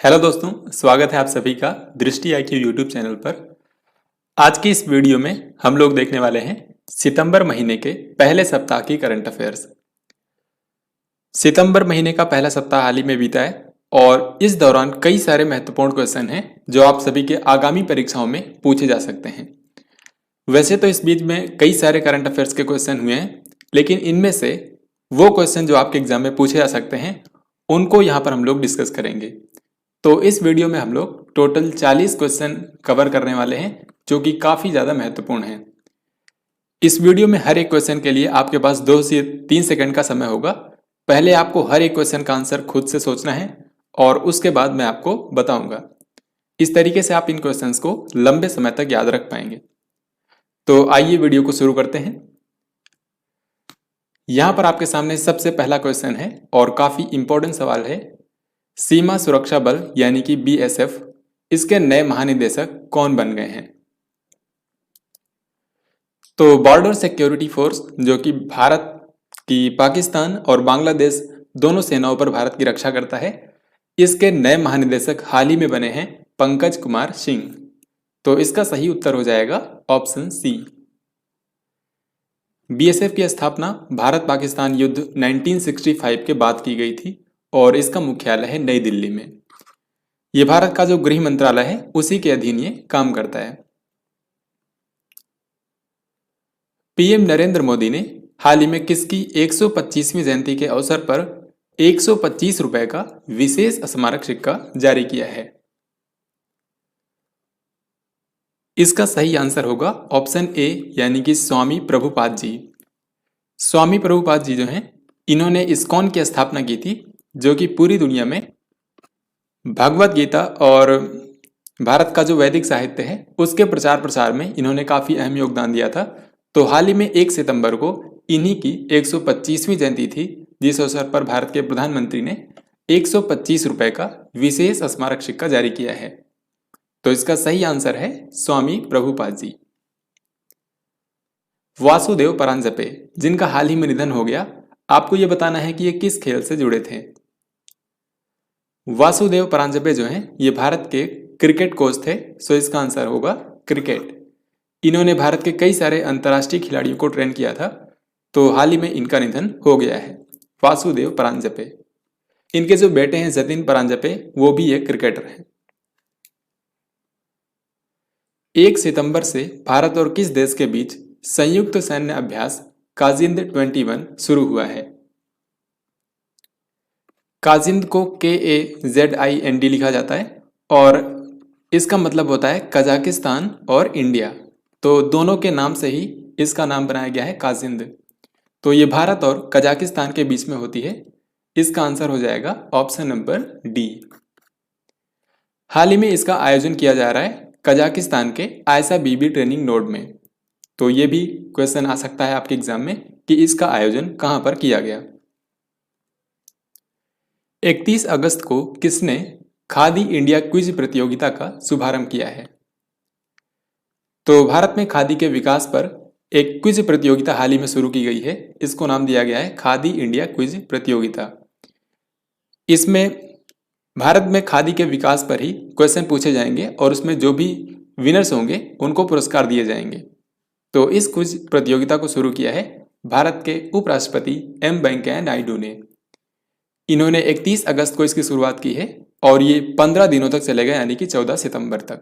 Hello दोस्तों, स्वागत है आप सभी का दृष्टि IQ यूट्यूब चैनल पर। आज की इस वीडियो में हम लोग देखने वाले हैं सितंबर महीने के पहले सप्ताह की करंट अफेयर्स। सितंबर महीने का पहला सप्ताह हाल ही में बीता है और इस दौरान कई सारे महत्वपूर्ण क्वेश्चन हैं जो आप सभी के आगामी परीक्षाओं में पूछे जा सकते हैं। वैसे तो इस बीच में कई सारे करंट अफेयर्स के क्वेश्चन हुए हैं, लेकिन इनमें से वो क्वेश्चन जो आपके एग्जाम में पूछे जा सकते हैं उनको यहाँ पर हम लोग डिस्कस करेंगे। तो इस वीडियो में हम लोग टोटल 40 क्वेश्चन कवर करने वाले हैं जो कि काफ़ी ज़्यादा महत्वपूर्ण हैं। इस वीडियो में हर एक क्वेश्चन के लिए आपके पास 2 से 3 सेकंड का समय होगा। पहले आपको हर एक क्वेश्चन का आंसर खुद से सोचना है और उसके बाद मैं आपको बताऊंगा। इस तरीके से आप इन क्वेश्चंस को लंबे समय तक याद रख पाएंगे। तो आइए वीडियो को शुरू करते हैं। यहाँ पर आपके सामने सबसे पहला क्वेश्चन है और काफ़ी इंपॉर्टेंट सवाल है। सीमा सुरक्षा बल यानी कि BSF, इसके नए महानिदेशक कौन बन गए हैं? तो बॉर्डर सिक्योरिटी फोर्स, जो कि भारत की पाकिस्तान और बांग्लादेश दोनों सेनाओं पर भारत की रक्षा करता है, इसके नए महानिदेशक हाल ही में बने हैं पंकज कुमार सिंह। तो इसका सही उत्तर हो जाएगा ऑप्शन सी। BSF की स्थापना भारत पाकिस्तान युद्ध 1965 के बाद की गई थी और इसका मुख्यालय है नई दिल्ली में। यह भारत का जो गृह मंत्रालय है उसी के अधीन ये काम करता है। PM नरेंद्र मोदी ने हाल ही में किसकी 125वीं जयंती के अवसर पर 125 रुपए का विशेष स्मारक सिक्का जारी किया है? इसका सही आंसर होगा ऑप्शन ए, यानी कि स्वामी प्रभुपाद जी। स्वामी प्रभुपाद जी जो हैं, इन्होंने इस्कॉन की स्थापना की थी, जो कि पूरी दुनिया में भगवत गीता और भारत का जो वैदिक साहित्य है उसके प्रचार प्रसार में इन्होंने काफ़ी अहम योगदान दिया था। तो हाल ही में 1 सितंबर को इन्हीं की 125वीं जयंती थी, जिस अवसर पर भारत के प्रधानमंत्री ने 125 रुपए का विशेष स्मारक सिक्का जारी किया है। तो इसका सही आंसर है स्वामी प्रभुपाद जी। वासुदेव परांजपे, जिनका हाल ही में निधन हो गया, आपको यह बताना है कि ये किस खेल से जुड़े थे। वासुदेव परांजपे जो हैं, ये भारत के क्रिकेट कोच थे। सो इसका आंसर होगा क्रिकेट। इन्होंने भारत के कई सारे अंतर्राष्ट्रीय खिलाड़ियों को ट्रेन किया था। तो हाल ही में इनका निधन हो गया है, वासुदेव परांजपे। इनके जो बेटे हैं जतिन परांजपे, वो भी एक क्रिकेटर हैं। 1 सितंबर से भारत और किस देश के बीच संयुक्त सैन्य अभ्यास काजिंद 21 शुरू हुआ है? काजिंद को KAZIND लिखा जाता है और इसका मतलब होता है कजाकिस्तान और इंडिया। तो दोनों के नाम से ही इसका नाम बनाया गया है काजिंद। तो ये भारत और कजाकिस्तान के बीच में होती है। इसका आंसर हो जाएगा ऑप्शन नंबर डी। हाल ही में इसका आयोजन किया जा रहा है कजाकिस्तान के आयसा बीबी ट्रेनिंग नोड में। तो ये भी क्वेश्चन आ सकता है आपके एग्जाम में कि इसका आयोजन कहां पर किया गया। 31 अगस्त को किसने खादी इंडिया क्विज प्रतियोगिता का शुभारंभ किया है? तो भारत में खादी के विकास पर एक क्विज प्रतियोगिता हाल ही में शुरू की गई है। इसको नाम दिया गया है खादी इंडिया क्विज प्रतियोगिता। इसमें भारत में खादी के विकास पर ही क्वेश्चन पूछे जाएंगे और उसमें जो भी विनर्स होंगे उनको पुरस्कार दिए जाएंगे। तो इस क्विज प्रतियोगिता को शुरू किया है भारत के उपराष्ट्रपति M वेंकैया नायडू ने। इन्होंने 31 अगस्त को इसकी शुरुआत की है और ये 15 दिनों तक चलेगा, यानी कि 14 सितंबर तक।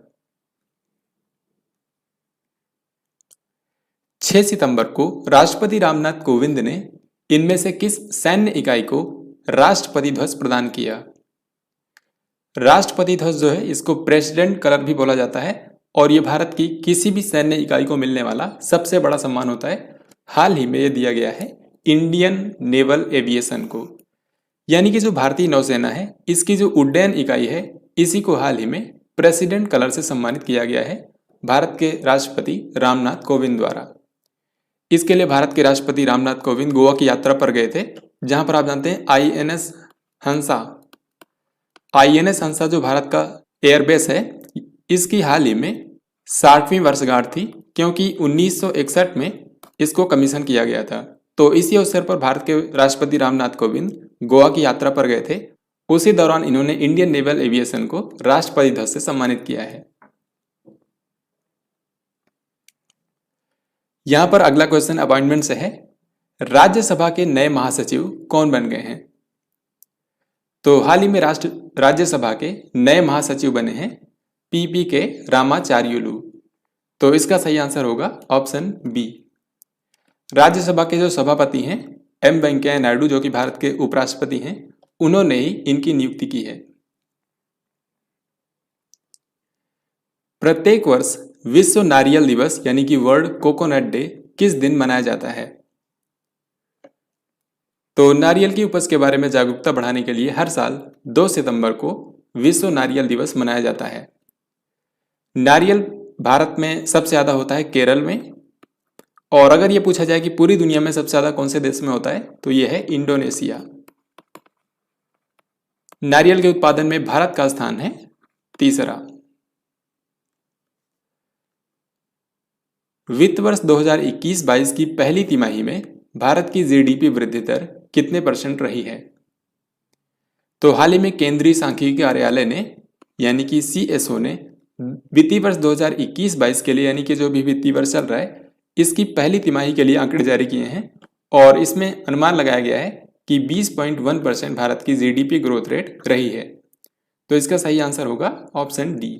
6 सितंबर को राष्ट्रपति रामनाथ कोविंद ने इनमें से किस सैन्य इकाई को राष्ट्रपति ध्वज प्रदान किया? राष्ट्रपति ध्वज जो है, इसको प्रेसिडेंट कलर भी बोला जाता है और ये भारत की किसी भी सैन्य इकाई को मिलने वाला सबसे बड़ा सम्मान होता है। हाल ही में ये दिया गया है इंडियन नेवल एविएशन को, यानी कि जो भारतीय नौसेना है इसकी जो उड्डयन इकाई है इसी को हाल ही में प्रेसिडेंट कलर से सम्मानित किया गया है भारत के राष्ट्रपति रामनाथ कोविंद द्वारा। इसके लिए भारत के राष्ट्रपति रामनाथ कोविंद गोवा की यात्रा पर गए थे, जहां पर आप जानते हैं INS हंसा जो भारत का एयरबेस है, इसकी हाल ही में 60वीं वर्षगांठ थी, क्योंकि 1961 में इसको कमीशन किया गया था। तो इसी अवसर पर भारत के राष्ट्रपति रामनाथ कोविंद गोवा की यात्रा पर गए थे उसी दौरान इन्होंने इंडियन नेवल एविएशन को राष्ट्रपति ध्वज से सम्मानित किया है। यहां पर अगला क्वेश्चन अपॉइंटमेंट से है। राज्यसभा के नए महासचिव कौन बन गए हैं? तो हाल ही में राज्यसभा के नए महासचिव बने हैं पीपी के रामाचार्युलू। तो इसका सही आंसर होगा ऑप्शन बी। राज्यसभा के जो सभापति हैं एम वेंकैया नायडू, जो कि भारत के उपराष्ट्रपति हैं, उन्होंने ही इनकी नियुक्ति की है। प्रत्येक वर्ष विश्व नारियल दिवस यानी कि वर्ल्ड कोकोनट डे किस दिन मनाया जाता है? तो नारियल की उपज के बारे में जागरूकता बढ़ाने के लिए हर साल 2 सितंबर को विश्व नारियल दिवस मनाया जाता है। नारियल भारत में सबसे ज्यादा होता है केरल में, और अगर ये पूछा जाए कि पूरी दुनिया में सबसे ज्यादा कौन से देश में होता है तो ये है इंडोनेशिया। नारियल के उत्पादन में भारत का स्थान है तीसरा। वित्त वर्ष 2021-22 की पहली तिमाही में भारत की जीडीपी वृद्धि दर कितने % रही है? तो हाल ही में केंद्रीय सांख्यिकी कार्यालय ने यानी कि सीएसओ ने वित्तीय वर्ष 2021-22 के लिए यानी कि जो भी वित्तीय वर्ष चल रहा है इसकी पहली तिमाही के लिए आंकड़े जारी किए हैं, और इसमें अनुमान लगाया गया है कि 20.1% भारत की जीडीपी ग्रोथ रेट रही है। तो इसका सही आंसर होगा ऑप्शन डी।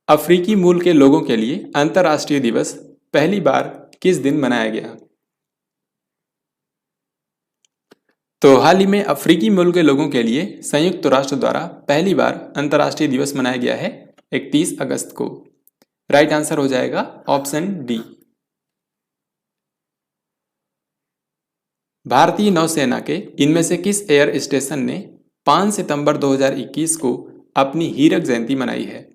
अफ्रीकी मूल के लोगों के लिए अंतर्राष्ट्रीय दिवस पहली बार किस दिन मनाया गया? तो हाल ही में अफ्रीकी मूल के लोगों के लिए संयुक्त राष्ट्र द्वारा पहली बार अंतर्राष्ट्रीय दिवस मनाया गया है 31 अगस्त को। राइट आंसर हो जाएगा ऑप्शन डी। भारतीय नौसेना के इनमें से किस एयर स्टेशन ने 5 सितंबर 2021 को अपनी हीरक जयंती मनाई है?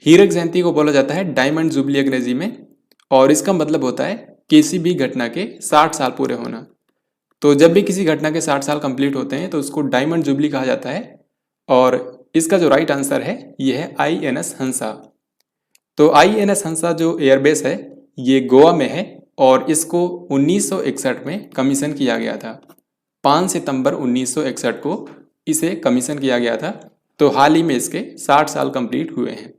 हीरक जयंती को बोला जाता है डायमंड जुबली अंग्रेजी में, और इसका मतलब होता है किसी भी घटना के 60 साल पूरे होना। तो जब भी किसी घटना के 60 साल कंप्लीट होते हैं तो उसको डायमंड जुबली कहा जाता है, और इसका जो राइट आंसर है ये है INS हंसा। तो INS हंसा जो एयरबेस है ये गोवा में है, और इसको 1961 में कमीशन किया गया था। 5 सितंबर 1961 को इसे कमीशन किया गया था। तो हाल ही में इसके 60 साल कंप्लीट हुए हैं।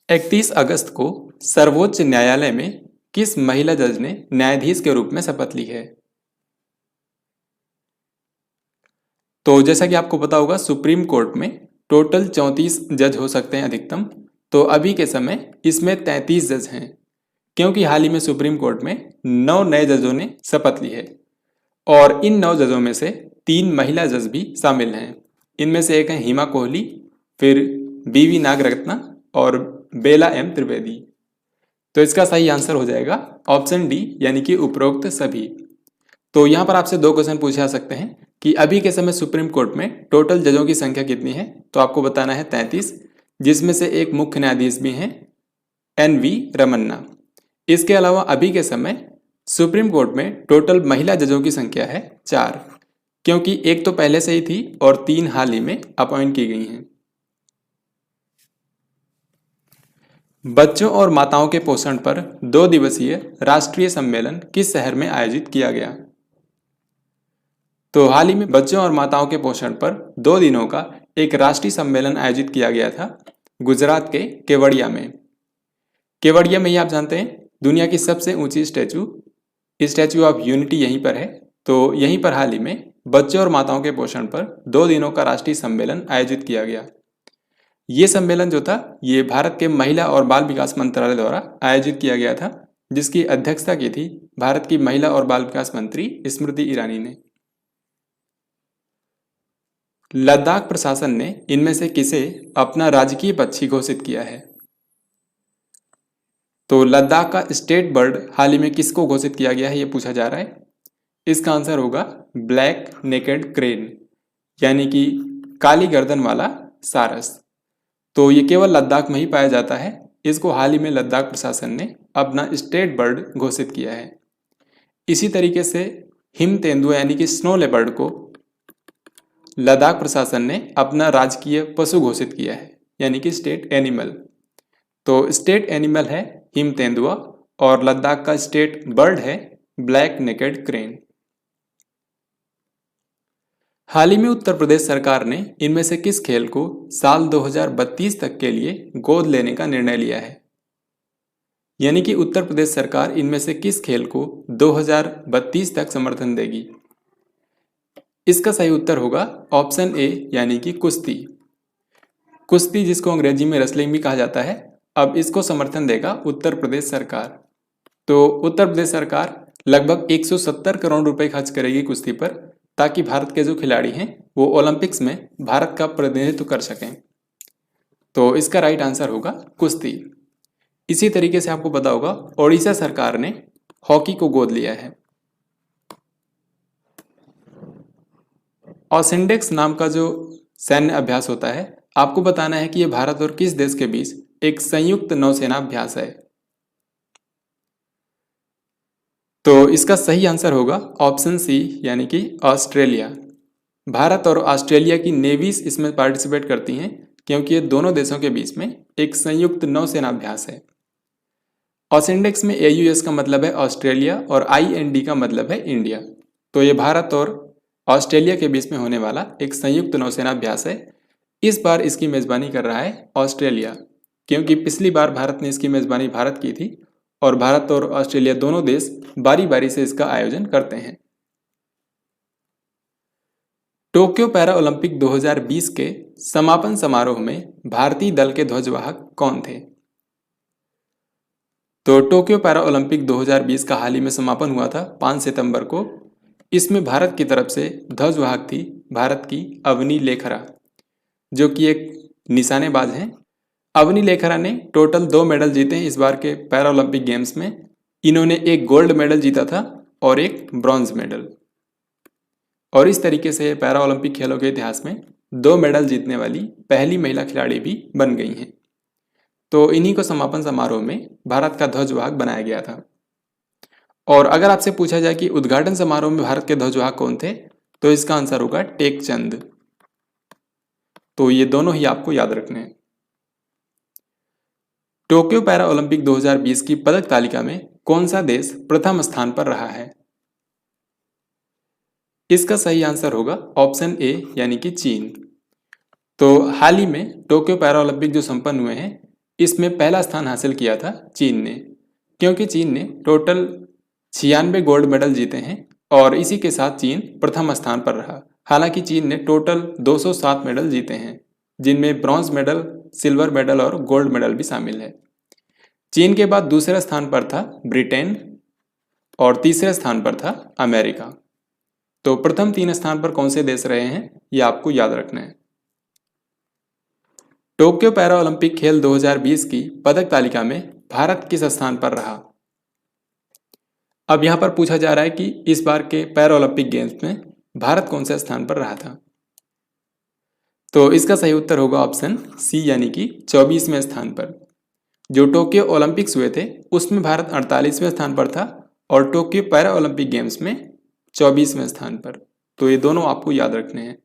31 अगस्त को सर्वोच्च न्यायालय में किस महिला जज ने न्यायाधीश के रूप में शपथ ली है? तो जैसा कि आपको पता होगा सुप्रीम कोर्ट में टोटल 34 जज हो सकते हैं अधिकतम। तो अभी के समय इसमें 33 जज हैं, क्योंकि हाल ही में सुप्रीम कोर्ट में 9 नए जजों ने शपथ ली है, और इन 9 जजों में से 3 महिला जज भी शामिल हैं। इनमें से एक है हिमा कोहली, फिर BV नागरत्ना और बेला M त्रिवेदी। तो इसका सही आंसर हो जाएगा ऑप्शन डी यानी कि उपरोक्त सभी। तो यहां पर आपसे 2 क्वेश्चन पूछे जा सकते हैं कि अभी के समय सुप्रीम कोर्ट में टोटल जजों की संख्या कितनी है? तो आपको बताना है 33, जिसमें से एक मुख्य न्यायाधीश भी हैं NV रमन्ना। इसके अलावा अभी के समय सुप्रीम कोर्ट में टोटल महिला जजों की संख्या है 4, क्योंकि एक तो पहले से ही थी और 3 हाल ही में अपॉइंट की गई हैं। बच्चों और माताओं के पोषण पर 2 दिवसीय राष्ट्रीय सम्मेलन किस शहर में आयोजित किया गया? तो हाल ही में बच्चों और माताओं के पोषण पर 2 दिनों का एक राष्ट्रीय सम्मेलन आयोजित किया गया था गुजरात के केवड़िया में। केवड़िया में ही आप जानते हैं दुनिया की सबसे ऊंची स्टैचू ऑफ यूनिटी यहीं पर है। तो यहीं पर हाल ही में बच्चों और माताओं के पोषण पर 2 दिनों का राष्ट्रीय सम्मेलन आयोजित किया गया। ये सम्मेलन जो था ये भारत के महिला और बाल विकास मंत्रालय द्वारा आयोजित किया गया था, जिसकी अध्यक्षता की थी भारत की महिला और बाल विकास मंत्री स्मृति ईरानी ने। लद्दाख प्रशासन ने इनमें से किसे अपना राजकीय पक्षी घोषित किया है? तो लद्दाख का स्टेट बर्ड हाल ही में किसको घोषित किया गया है, ये पूछा जा रहा है। इसका आंसर होगा ब्लैक नेकेड क्रेन, यानी कि काली गर्दन वाला सारस। तो ये केवल लद्दाख में ही पाया जाता है। इसको हाल ही में लद्दाख प्रशासन ने अपना स्टेट बर्ड घोषित किया है। इसी तरीके से हिम तेंदुआ यानी कि स्नो लेपर्ड को लद्दाख प्रशासन ने अपना राजकीय पशु घोषित किया है, यानी कि स्टेट एनिमल। तो स्टेट एनिमल है हिम तेंदुआ, और लद्दाख का स्टेट बर्ड है ब्लैक नेकेड क्रेन। हाल ही में उत्तर प्रदेश सरकार ने इनमें से किस खेल को साल 2032 तक के लिए गोद लेने का निर्णय लिया है? यानी कि उत्तर प्रदेश सरकार इनमें से किस खेल को 2032 तक समर्थन देगी? इसका सही उत्तर होगा ऑप्शन ए यानी कि कुश्ती। कुश्ती जिसको अंग्रेजी में रेसलिंग भी कहा जाता है, अब इसको समर्थन देगा उत्तर प्रदेश सरकार। तो उत्तर प्रदेश सरकार लगभग 170 करोड़ रुपए खर्च करेगी कुश्ती पर, ताकि भारत के जो खिलाड़ी हैं वो ओलंपिक्स में भारत का प्रतिनिधित्व कर सकें। तो इसका राइट आंसर होगा कुश्ती। इसी तरीके से आपको पता होगा ओडिशा सरकार ने हॉकी को गोद लिया है। ऑसिंडेक्स नाम का जो सैन्य अभ्यास होता है, आपको बताना है कि यह भारत और किस देश के बीच एक संयुक्त नौसेना अभ्यास है। तो इसका सही आंसर होगा ऑप्शन सी यानी कि ऑस्ट्रेलिया। भारत और ऑस्ट्रेलिया की नेवीज इसमें पार्टिसिपेट करती हैं, क्योंकि ये दोनों देशों के बीच में एक संयुक्त नौसेना अभ्यास है। ऑसिंडेक्स में AUS का मतलब है ऑस्ट्रेलिया और IND का मतलब है इंडिया। तो ये भारत और ऑस्ट्रेलिया के बीच में होने वाला एक संयुक्त नौसेना अभ्यास है। इस बार इसकी मेजबानी कर रहा है ऑस्ट्रेलिया, क्योंकि पिछली बार भारत ने इसकी मेजबानी भारत की थी और भारत और ऑस्ट्रेलिया दोनों देश बारी बारी से इसका आयोजन करते हैं। टोक्यो पैरा ओलंपिक 2020 के समापन समारोह में भारतीय दल के ध्वजवाहक कौन थे? तो टोक्यो पैरा ओलंपिक 2020 का हाल ही में समापन हुआ था 5 सितंबर को। इसमें भारत की तरफ से ध्वजवाहक थी भारत की अवनी लेखरा, जो कि एक निशानेबाज हैं। अवनी लेखरा ने टोटल 2 मेडल जीते हैं इस बार के पैरा ओलंपिक गेम्स में। इन्होंने एक गोल्ड मेडल जीता था और एक ब्रॉन्ज मेडल, और इस तरीके से पैरा ओलंपिक खेलों के इतिहास में 2 मेडल जीतने वाली पहली महिला खिलाड़ी भी बन गई हैं। तो इन्हीं को समापन समारोह में भारत का ध्वजवाहक बनाया गया था। और अगर आपसे पूछा जाए कि उद्घाटन समारोह में भारत के ध्वजवाहक कौन थे, तो इसका आंसर होगा टेकचंद। तो ये दोनों ही आपको याद रखने हैं। टोक्यो पैरा ओलंपिक 2020 की पदक तालिका में कौन सा देश प्रथम स्थान पर रहा है? इसका सही आंसर होगा ऑप्शन ए यानी कि चीन। तो हाल ही में टोक्यो पैरा ओलंपिक जो संपन्न हुए हैं, इसमें पहला स्थान हासिल किया था चीन ने, क्योंकि चीन ने टोटल 96 गोल्ड मेडल जीते हैं और इसी के साथ चीन प्रथम स्थान पर रहा। हालांकि चीन ने टोटल 207 मेडल जीते हैं, जिनमें ब्रॉन्ज मेडल, सिल्वर मेडल और गोल्ड मेडल भी शामिल है। चीन के बाद दूसरे स्थान पर था ब्रिटेन और तीसरे स्थान पर था अमेरिका। तो प्रथम 3 स्थान पर कौन से देश रहे हैं, ये आपको याद रखना है। टोक्यो पैरा ओलंपिक खेल 2020 की पदक तालिका में भारत किस स्थान पर रहा? अब यहां पर पूछा जा रहा है कि इस बार के पैरा ओलंपिक गेम्स में भारत कौन से स्थान पर रहा था। तो इसका सही उत्तर होगा ऑप्शन सी यानी कि 24वें स्थान पर। जो टोक्यो ओलंपिक्स हुए थे उसमें भारत 48वें स्थान पर था और टोक्यो पैरा ओलंपिक गेम्स में 24वें स्थान पर। तो ये दोनों आपको याद रखने हैं।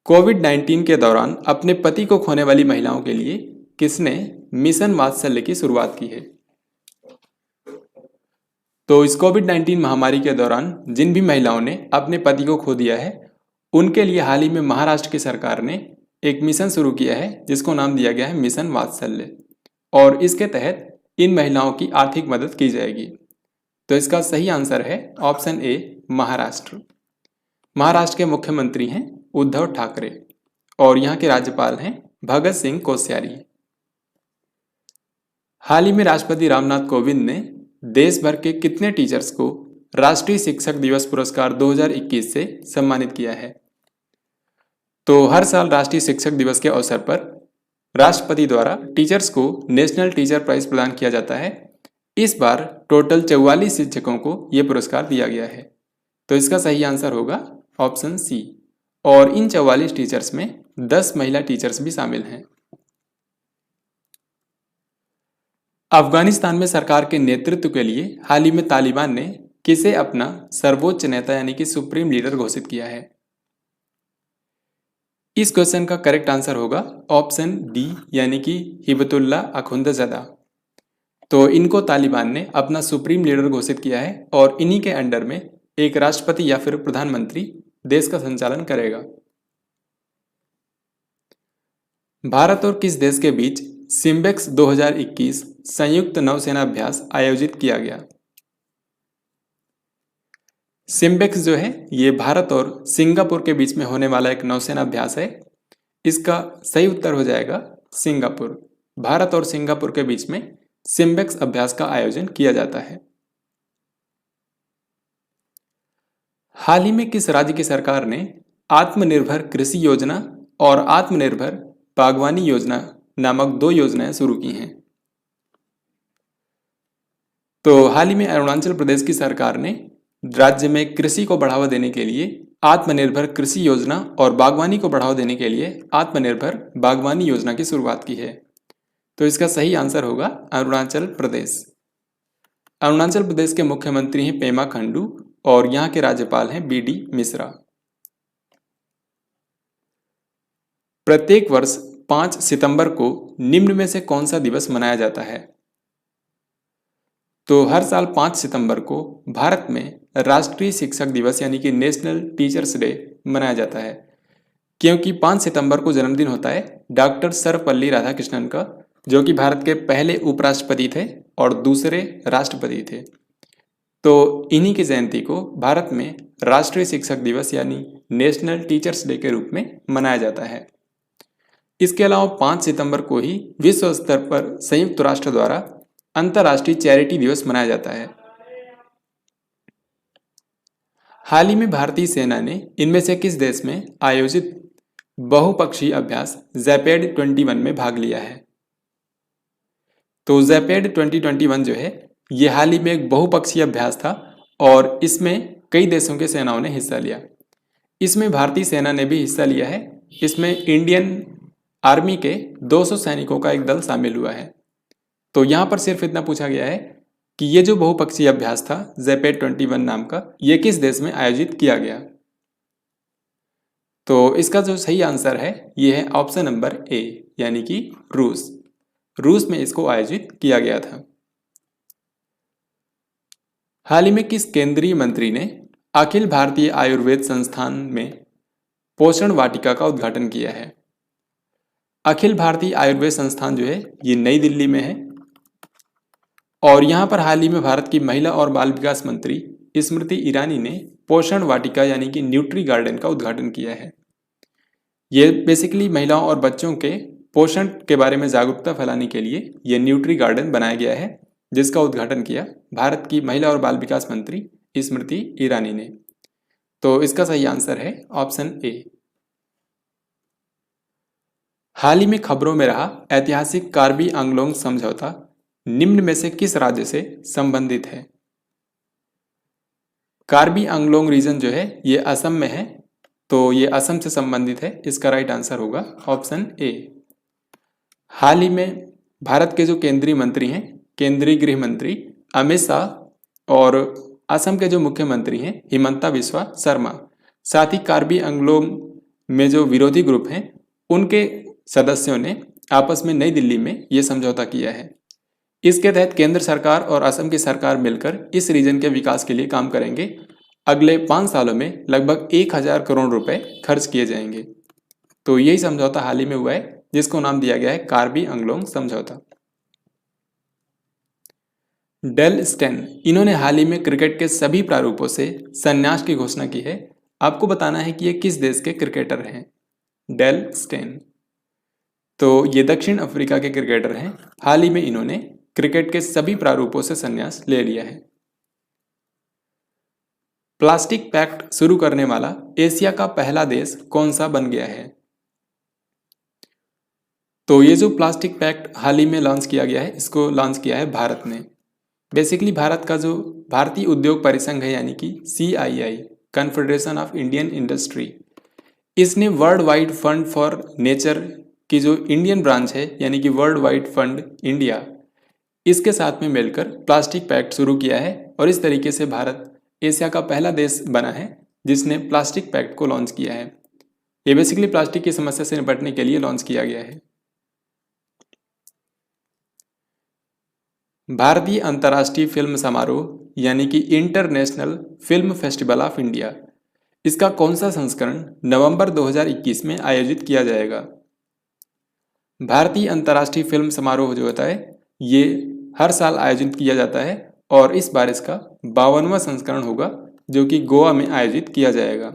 कोविड-19 के दौरान अपने पति को खोने वाली महिलाओं के लिए किसने मिशन वात्सल्य की शुरुआत की है? तो इस कोविड-19 महामारी के दौरान जिन भी महिलाओं ने अपने पति को खो दिया है, उनके लिए हाल ही में महाराष्ट्र की सरकार ने एक मिशन शुरू किया है, जिसको नाम दिया गया है मिशन वात्सल्य, और इसके तहत इन महिलाओं की आर्थिक मदद की जाएगी। तो इसका सही आंसर है ऑप्शन ए महाराष्ट्र। महाराष्ट्र के मुख्यमंत्री हैं उद्धव ठाकरे और यहाँ के राज्यपाल हैं भगत सिंह कोश्यारी। हाल ही में राष्ट्रपति रामनाथ कोविंद ने देश भर के कितने टीचर्स को राष्ट्रीय शिक्षक दिवस पुरस्कार 2021 से सम्मानित किया है? तो हर साल राष्ट्रीय शिक्षक दिवस के अवसर पर राष्ट्रपति द्वारा टीचर्स को नेशनल टीचर प्राइज प्रदान किया जाता है। इस बार टोटल 44 शिक्षकों को यह पुरस्कार दिया गया है। तो इसका सही आंसर होगा ऑप्शन सी, और इन 44 टीचर्स में 10 महिला टीचर्स भी शामिल हैं। अफगानिस्तान में सरकार के नेतृत्व के लिए हाल ही में तालिबान ने किसे अपना सर्वोच्च नेता यानी कि सुप्रीम लीडर घोषित किया है? इस क्वेश्चन का करेक्ट आंसर होगा ऑप्शन डी यानी कि हिबतुल्लाह अखुंदज़ादा। तो इनको तालिबान ने अपना सुप्रीम लीडर घोषित किया है और इन्हीं के अंडर में एक राष्ट्रपति या फिर प्रधानमंत्री देश का संचालन करेगा। भारत और किस देश के बीच सिम्बेक्स 2021 संयुक्त नौसेना अभ्यास आयोजित किया गया? सिम्बेक्स जो है ये भारत और सिंगापुर के बीच में होने वाला एक नौसेना अभ्यास है। इसका सही उत्तर हो जाएगा सिंगापुर। भारत और सिंगापुर के बीच में सिम्बेक्स अभ्यास का आयोजन किया जाता है। हाल ही में किस राज्य की सरकार ने आत्मनिर्भर कृषि योजना और आत्मनिर्भर बागवानी योजना नामक 2 योजनाएं शुरू की हैं? तो हाल ही में अरुणाचल प्रदेश की सरकार ने राज्य में कृषि को बढ़ावा देने के लिए आत्मनिर्भर कृषि योजना और बागवानी को बढ़ावा देने के लिए आत्मनिर्भर बागवानी योजना की शुरुआत की है। तो इसका सही आंसर होगा अरुणाचल प्रदेश। अरुणाचल प्रदेश के मुख्यमंत्री हैं पेमा खंडू और यहाँ के राज्यपाल हैं BD मिश्रा। प्रत्येक वर्ष 5 सितंबर को निम्न में से कौन सा दिवस मनाया जाता है? तो हर साल 5 सितंबर को भारत में राष्ट्रीय शिक्षक दिवस यानी कि नेशनल टीचर्स डे मनाया जाता है, क्योंकि 5 सितंबर को जन्मदिन होता है डॉक्टर सर्वपल्ली राधाकृष्णन का, जो कि भारत के पहले उपराष्ट्रपति थे और दूसरे राष्ट्रपति थे। तो इन्हीं की जयंती को भारत में राष्ट्रीय शिक्षक दिवस यानी नेशनल टीचर्स डे के रूप में मनाया जाता है। इसके अलावा 5 सितंबर को ही विश्व स्तर पर संयुक्त राष्ट्र द्वारा अंतर्राष्ट्रीय चैरिटी दिवस मनाया जाता है। हाल ही में भारतीय सेना ने इनमें से किस देश में आयोजित बहुपक्षीय अभ्यास ज़ैपेड 21 में भाग लिया है? तो ज़ैपेड 2021 जो है ये हाल ही में एक बहुपक्षीय अभ्यास था और इसमें कई देशों के सेनाओं ने हिस्सा लिया। इसमें भारतीय सेना ने भी हिस्सा लिया है। इसमें इंडियन आर्मी के 200 सैनिकों का एक दल शामिल हुआ है। तो यहाँ पर सिर्फ इतना पूछा गया है कि ये जो बहुपक्षीय अभ्यास था ज़ैपेड 21 नाम का, ये किस देश में आयोजित किया गया? तो इसका जो सही आंसर है ये है ऑप्शन नंबर ए यानी कि रूस। रूस में इसको आयोजित किया गया था। हाल ही में किस केंद्रीय मंत्री ने अखिल भारतीय आयुर्वेद संस्थान में पोषण वाटिका का उद्घाटन किया है? अखिल भारतीय आयुर्वेद संस्थान जो है ये नई दिल्ली में है और यहाँ पर हाल ही में भारत की महिला और बाल विकास मंत्री स्मृति ईरानी ने पोषण वाटिका यानी कि न्यूट्री गार्डन का उद्घाटन किया है। ये बेसिकली महिलाओं और बच्चों के पोषण के बारे में जागरूकता फैलाने के लिए ये न्यूट्री गार्डन बनाया गया है, जिसका उद्घाटन किया भारत की महिला और बाल विकास मंत्री स्मृति ईरानी ने। तो इसका सही आंसर है ऑप्शन ए। हाल ही में खबरों में रहा ऐतिहासिक कार्बी आंगलोंग समझौता निम्न में से किस राज्य से संबंधित है? कार्बी आंगलोंग रीजन जो है ये असम में है, तो ये असम से संबंधित है। इसका राइट आंसर होगा ऑप्शन ए। हाल ही में भारत के जो केंद्रीय मंत्री हैं, केंद्रीय गृह मंत्री अमित शाह और असम के जो मुख्यमंत्री हैं हिमंता बिस्वा शर्मा, साथ ही कार्बी आंगलोंग में जो विरोधी ग्रुप हैं उनके सदस्यों ने आपस में नई दिल्ली में ये समझौता किया है। इसके तहत केंद्र सरकार और असम की सरकार मिलकर इस रीजन के विकास के लिए काम करेंगे। अगले 5 सालों में लगभग 1000 करोड़ रुपए खर्च किए जाएंगे। तो यही समझौता हाल ही में हुआ है, जिसको नाम दिया गया है कार्बी आंगलोंग समझौता। डेल स्टेन, इन्होंने हाल ही में क्रिकेट के सभी प्रारूपों से संन्यास की घोषणा की है। आपको बताना है कि ये किस देश के क्रिकेटर हैं। डेल स्टेन तो ये दक्षिण अफ्रीका के क्रिकेटर हैं। हाल ही में इन्होंने क्रिकेट के सभी प्रारूपों से संन्यास ले लिया है। प्लास्टिक पैक्ट शुरू करने वाला एशिया का पहला देश कौन सा बन गया है? तो ये जो प्लास्टिक पैक्ट हाल ही में लॉन्च किया गया है, इसको लॉन्च किया है भारत ने। बेसिकली भारत का जो भारतीय उद्योग परिसंघ है यानी कि CII, confederation of Indian industry, इसने world wide fund for nature की जो इंडियन ब्रांच है यानी कि वर्ल्ड वाइड फंड इंडिया, इसके साथ में मिलकर प्लास्टिक पैक्ट शुरू किया है और इस तरीके से भारत एशिया का पहला देश बना है जिसने प्लास्टिक पैक्ट को लॉन्च किया है। ये बेसिकली प्लास्टिक की समस्या से निपटने के लिए लॉन्च किया गया है। भारतीय अंतर्राष्ट्रीय फिल्म समारोह यानी कि international film festival of India, इसका कौन सा संस्करण नवंबर 2021 में आयोजित किया जाएगा? भारतीय अंतर्राष्ट्रीय फिल्म समारोह जो होता है ये हर साल आयोजित किया जाता है और इस बार इसका 52वां संस्करण होगा जो कि गोवा में आयोजित किया जाएगा।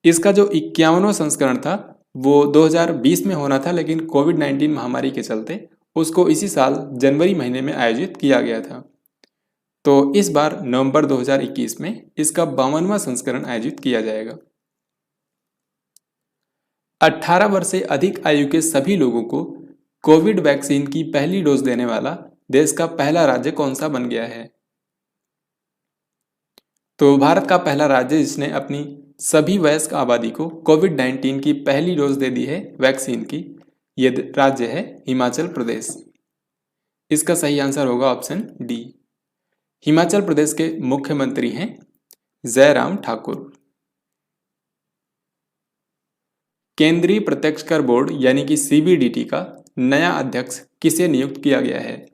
इसका जो 51वां संस्करण था वो 2020 में होना था, लेकिन कोविड-19 महामारी के चलते उसको इसी साल जनवरी महीने में आयोजित किया गया था। तो इस बार नवंबर 2021 में इसका 52वां संस्करण आयोजित किया जाएगा। 18 वर्ष से अधिक आयु के सभी लोगों को कोविड वैक्सीन की पहली डोज देने वाला देश का पहला राज्य कौन सा बन गया है? तो भारत का पहला राज्य जिसने अपनी सभी वयस्क आबादी को कोविड-19 की पहली डोज दे दी है वैक्सीन की, ये राज्य है हिमाचल प्रदेश। इसका सही आंसर होगा ऑप्शन डी। हिमाचल प्रदेश के मुख्यमंत्री हैं जयराम ठाकुर। केंद्रीय प्रत्यक्ष कर बोर्ड यानी कि सीबीडीटी का नया अध्यक्ष किसे नियुक्त किया गया है?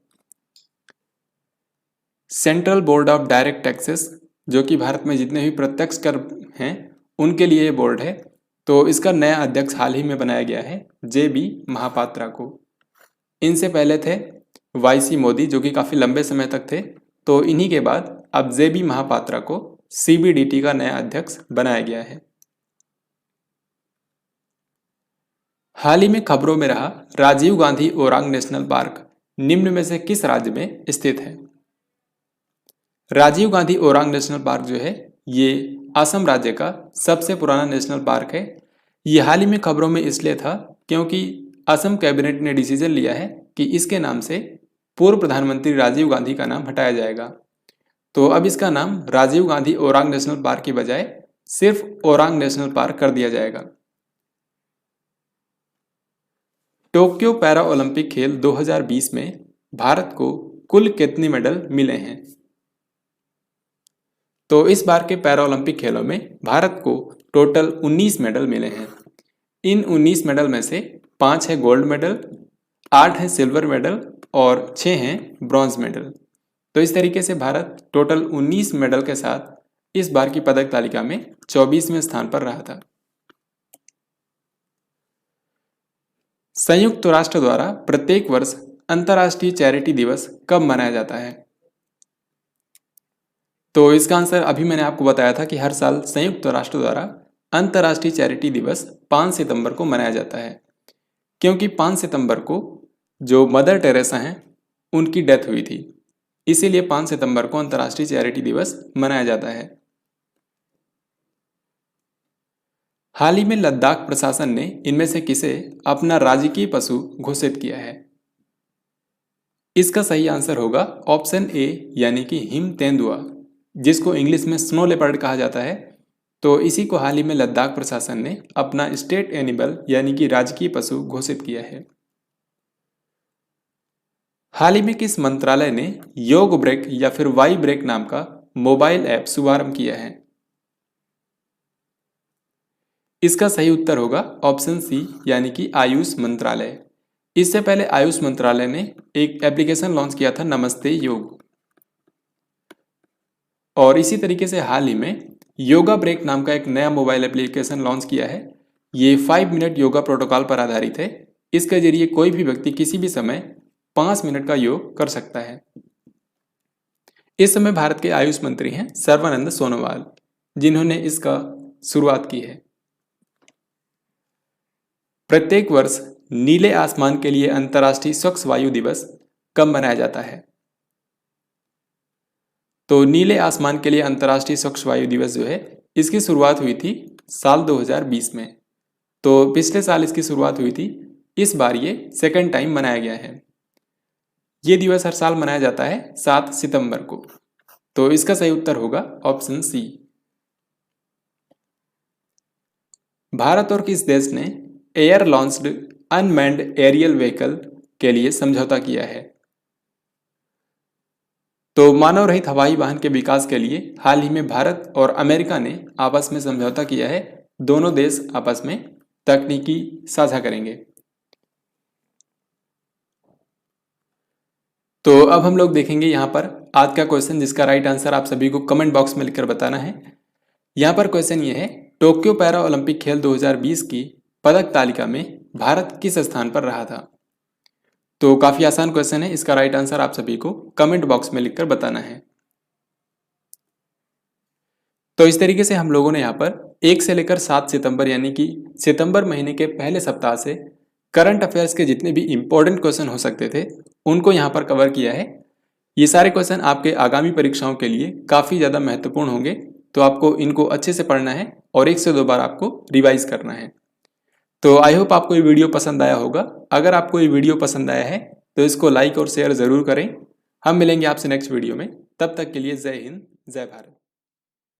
Central board of direct taxes, जो कि भारत में जितने भी प्रत्यक्ष कर हैं उनके लिए बोर्ड है, तो इसका नया अध्यक्ष हाल ही में बनाया गया है जेबी महापात्रा को। इनसे पहले थे वाईसी मोदी जो कि काफ़ी लंबे समय तक थे, तो इन्हीं के बाद अब जेबी महापात्रा को सीबीडीटी का नया अध्यक्ष बनाया गया है। हाल ही में खबरों में रहा राजीव गांधी ओरांग नेशनल पार्क निम्न में से किस राज्य में स्थित है? राजीव गांधी ओरांग नेशनल पार्क जो है ये असम राज्य का सबसे पुराना नेशनल पार्क है। ये हाल ही में खबरों में इसलिए था क्योंकि असम कैबिनेट ने डिसीजन लिया है कि इसके नाम से पूर्व प्रधानमंत्री राजीव गांधी का नाम हटाया जाएगा। तो अब इसका नाम राजीव गांधी ओरांग नेशनल पार्क की बजाय सिर्फ ओरांग नेशनल पार्क कर दिया जाएगा। टोक्यो पैरा ओलंपिक खेल 2020 में भारत को कुल कितने मेडल मिले हैं? तो इस बार के पैरा ओलंपिक खेलों में भारत को टोटल 19 मेडल मिले हैं। इन 19 मेडल में से 5 है गोल्ड मेडल, 8 है सिल्वर मेडल और 6 हैं ब्रॉन्ज मेडल। तो इस तरीके से भारत टोटल 19 मेडल के साथ इस बार की पदक तालिका में 24वें स्थान पर रहा था। संयुक्त राष्ट्र द्वारा प्रत्येक वर्ष अंतर्राष्ट्रीय चैरिटी दिवस कब मनाया जाता है? तो इसका आंसर अभी मैंने आपको बताया था कि हर साल संयुक्त राष्ट्र द्वारा अंतर्राष्ट्रीय चैरिटी दिवस 5 सितंबर को मनाया जाता है, क्योंकि 5 सितंबर को जो मदर टेरेसा हैं उनकी डेथ हुई थी, इसीलिए 5 सितंबर को अंतर्राष्ट्रीय चैरिटी दिवस मनाया जाता है। हाल ही में लद्दाख प्रशासन ने इनमें से किसे अपना राजकीय पशु घोषित किया है? इसका सही आंसर होगा ऑप्शन ए यानी कि हिम तेंदुआ, जिसको इंग्लिश में स्नो लेपर्ड कहा जाता है। तो इसी को हाल ही में लद्दाख प्रशासन ने अपना स्टेट एनिमल यानी कि राजकीय पशु घोषित किया है। हाल ही में किस मंत्रालय ने योग ब्रेक या फिर वाई ब्रेक नाम का मोबाइल ऐप शुभारंभ किया है? इसका सही उत्तर होगा ऑप्शन सी यानी कि आयुष मंत्रालय। इससे पहले आयुष मंत्रालय ने एक एप्लीकेशन लॉन्च किया था नमस्ते योग, और इसी तरीके से हाल ही में योगा ब्रेक नाम का एक नया मोबाइल एप्लीकेशन लॉन्च किया है। ये 5 मिनट योगा प्रोटोकॉल पर आधारित है। इसके जरिए कोई भी व्यक्ति किसी भी समय 5 मिनट का योग कर सकता है। इस समय भारत के आयुष मंत्री हैं सर्बानंद सोनोवाल, जिन्होंने इसका शुरुआत की है। प्रत्येक वर्ष नीले आसमान के लिए अंतर्राष्ट्रीय स्वच्छ वायु दिवस कब मनाया जाता है? तो नीले आसमान के लिए अंतर्राष्ट्रीय स्वच्छ वायु दिवस जो है इसकी शुरुआत हुई थी साल 2020 में। तो पिछले साल इसकी शुरुआत हुई थी, इस बार ये सेकंड टाइम मनाया गया है। ये दिवस हर साल मनाया जाता है 7 सितंबर को। तो इसका सही उत्तर होगा ऑप्शन सी। भारत और किस देश ने air launched unmanned aerial vehicle के लिए समझौता किया है? तो मानव रहित हवाई वाहन के विकास के लिए हाल ही में भारत और अमेरिका ने आपस में समझौता किया है। दोनों देश आपस में तकनीकी साझा करेंगे। तो अब हम लोग देखेंगे यहाँ पर आज का क्वेश्चन, जिसका राइट आंसर आप सभी को कमेंट बॉक्स में लिखकर बताना है। यहाँ पर क्वेश्चन ये है, टोक्यो पैरा ओलंपिक खेल 2020 की पदक तालिका में भारत किस स्थान पर रहा था। तो काफी आसान क्वेश्चन है, इसका राइट आंसर आप सभी को कमेंट बॉक्स में लिखकर बताना है। तो इस तरीके से हम लोगों ने यहाँ पर 1 से लेकर 7 सितंबर यानी कि सितंबर महीने के पहले सप्ताह से करंट अफेयर्स के जितने भी इंपॉर्टेंट क्वेश्चन हो सकते थे उनको यहाँ पर कवर किया है। ये सारे क्वेश्चन आपके आगामी परीक्षाओं के लिए काफ़ी ज़्यादा महत्वपूर्ण होंगे, तो आपको इनको अच्छे से पढ़ना है और 1 से 2 बार आपको रिवाइज करना है। तो आई होप आपको ये वीडियो पसंद आया होगा। अगर आपको ये वीडियो पसंद आया है तो इसको लाइक और शेयर ज़रूर करें। हम मिलेंगे आपसे नेक्स्ट वीडियो में, तब तक के लिए जय हिंद, जय भारत।